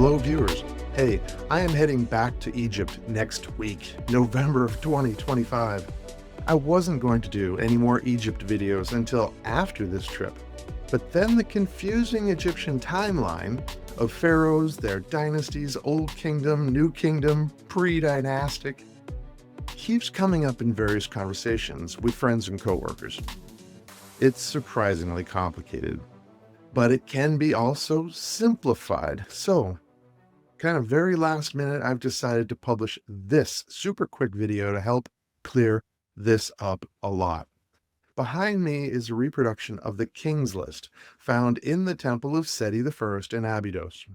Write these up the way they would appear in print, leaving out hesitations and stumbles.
Hello viewers. Hey, I am heading back to Egypt next week, November of 2025. I wasn't going to do any more Egypt videos until after this trip, but then the confusing Egyptian timeline of pharaohs, their dynasties, Old Kingdom, New Kingdom, Pre-dynastic, keeps coming up in various conversations with friends and coworkers. It's surprisingly complicated, but it can be also simplified. So, kind of very last minute, I've decided to publish this super quick video to help clear this up a lot. Behind me is a reproduction of the King's List found in the Temple of Seti I in Abydos.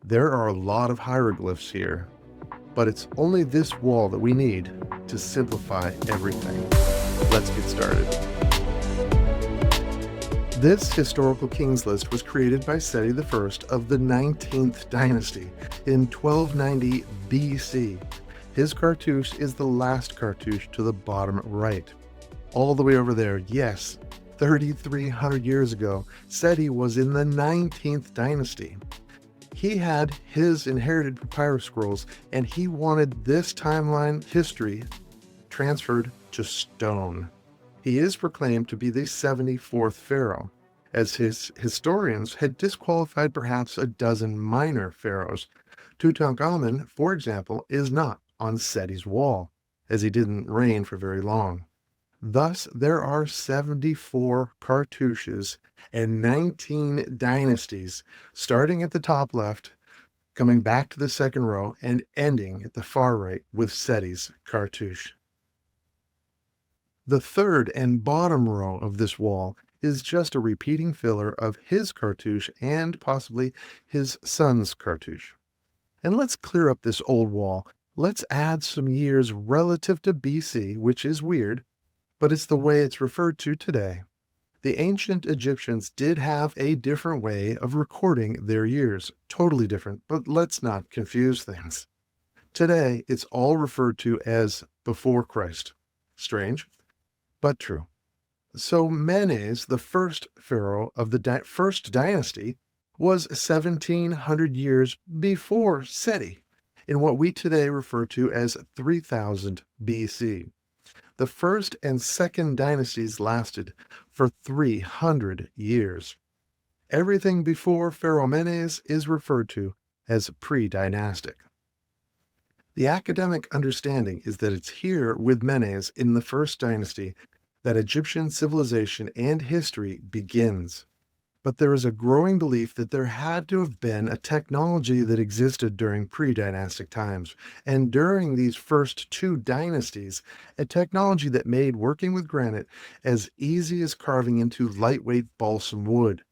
There are a lot of hieroglyphs here, but it's only this wall that we need to simplify everything. Let's get started. This historical King's List was created by Seti I of the 19th dynasty in 1290 BC. His cartouche is the last cartouche to the bottom right. All the way over there, yes, 3,300 years ago, Seti was in the 19th dynasty. He had his inherited papyrus scrolls, and he wanted this timeline history transferred to stone. He is proclaimed to be the 74th pharaoh, as his historians had disqualified perhaps a dozen minor pharaohs. Tutankhamun, for example, is not on Seti's wall, as he didn't reign for very long. Thus, there are 74 cartouches and 19 dynasties, starting at the top left, coming back to the second row, and ending at the far right with Seti's cartouche. The third and bottom row of this wall is just a repeating filler of his cartouche and possibly his son's cartouche. And let's clear up this old wall. Let's add some years relative to BC, which is weird, but it's the way it's referred to today. The ancient Egyptians did have a different way of recording their years, totally different, but let's not confuse things. Today, it's all referred to as before Christ. Strange, but true. So Menes, the first pharaoh of the first dynasty, was 1,700 years before Seti, in what we today refer to as 3000 BC. The first and second dynasties lasted for 300 years. Everything before Pharaoh Menes is referred to as pre-dynastic. The academic understanding is that it's here with Menes in the first dynasty that Egyptian civilization and history begins. But there is a growing belief that there had to have been a technology that existed during pre-dynastic times, and during these first two dynasties, a technology that made working with granite as easy as carving into lightweight balsam wood.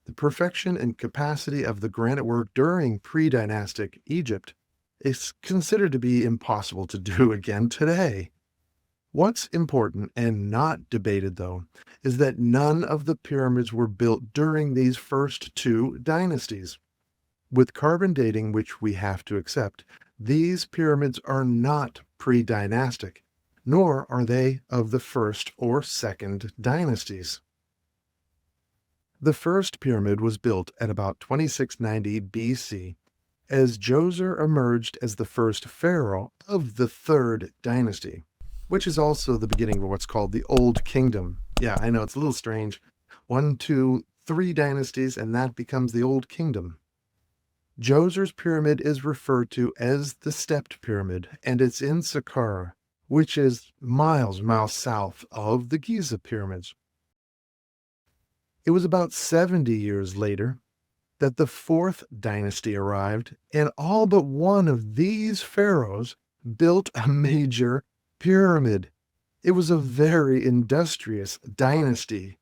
The perfection and capacity of the granite work during pre-dynastic Egypt is considered to be impossible to do again today. What's important and not debated, though, is that none of the pyramids were built during these first two dynasties. With carbon dating, which we have to accept, these pyramids are not pre-dynastic, nor are they of the first or second dynasties. The first pyramid was built at about 2690 BC, as Djoser emerged as the first pharaoh of the third dynasty, which is also the beginning of what's called the Old Kingdom. Yeah, I know, it's a little strange. 1, 2, 3 dynasties, and that becomes the Old Kingdom. Djoser's pyramid is referred to as the Stepped Pyramid, and it's in Saqqara, which is miles south of the Giza pyramids. It was about 70 years later that the fourth dynasty arrived, and all but one of these pharaohs built a major pyramid. It was a very industrious dynasty.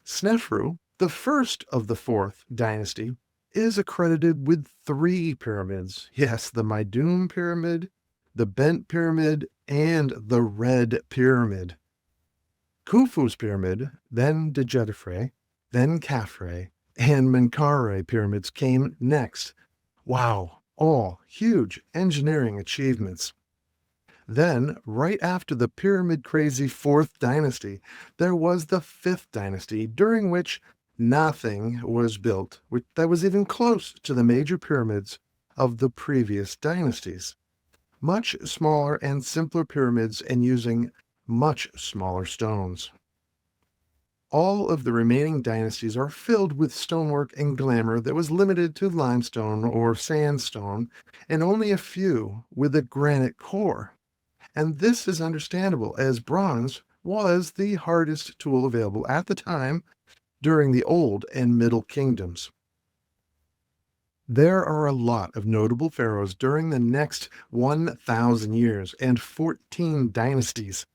Snefru, the first of the fourth dynasty, is accredited with 3 pyramids. Yes, the Meidum Pyramid, the Bent Pyramid, and the Red Pyramid. Khufu's pyramid, then Djedefre, then Khafre, and Menkaure pyramids came next. Wow, all huge engineering achievements. Then, right after the pyramid-crazy 4th dynasty, there was the 5th dynasty, during which nothing was built that was even close to the major pyramids of the previous dynasties. Much smaller and simpler pyramids and using much smaller stones. All of the remaining dynasties are filled with stonework and glamour that was limited to limestone or sandstone, and only a few with a granite core. And this is understandable, as bronze was the hardest tool available at the time during the Old and Middle Kingdoms. There are a lot of notable pharaohs during the next 1,000 years and 14 dynasties.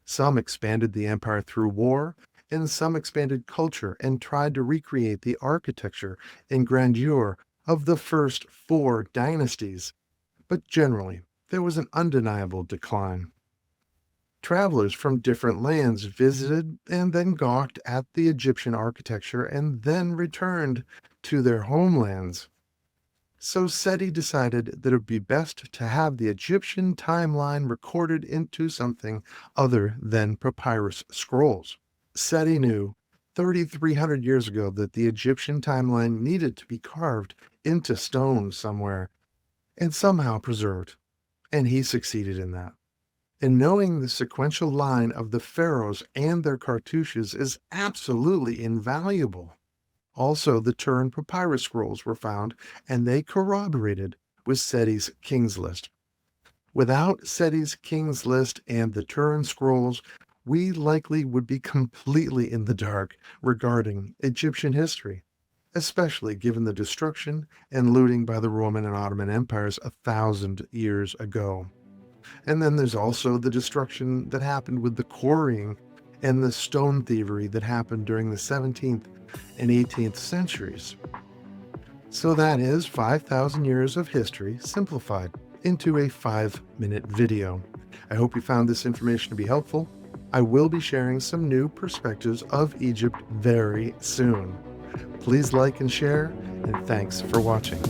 Some expanded the empire through war, and some expanded culture and tried to recreate the architecture and grandeur of the first 4 dynasties. But generally, there was an undeniable decline. Travelers from different lands visited and then gawked at the Egyptian architecture and then returned to their homelands. So Seti decided that it would be best to have the Egyptian timeline recorded into something other than papyrus scrolls. Seti knew 3,300 years ago that the Egyptian timeline needed to be carved into stone somewhere and somehow preserved, and he succeeded in that. And knowing the sequential line of the pharaohs and their cartouches is absolutely invaluable. Also, the Turin papyrus scrolls were found, and they corroborated with Seti's King's List. Without Seti's King's List and the Turin scrolls, we likely would be completely in the dark regarding Egyptian history, especially given the destruction and looting by the Roman and Ottoman empires 1,000 years ago. And then there's also the destruction that happened with the quarrying and the stone thievery that happened during the 17th and 18th centuries. So that is 5,000 years of history simplified into a 5-minute video. I hope you found this information to be helpful. I will be sharing some new perspectives of Egypt very soon. Please like and share, and thanks for watching.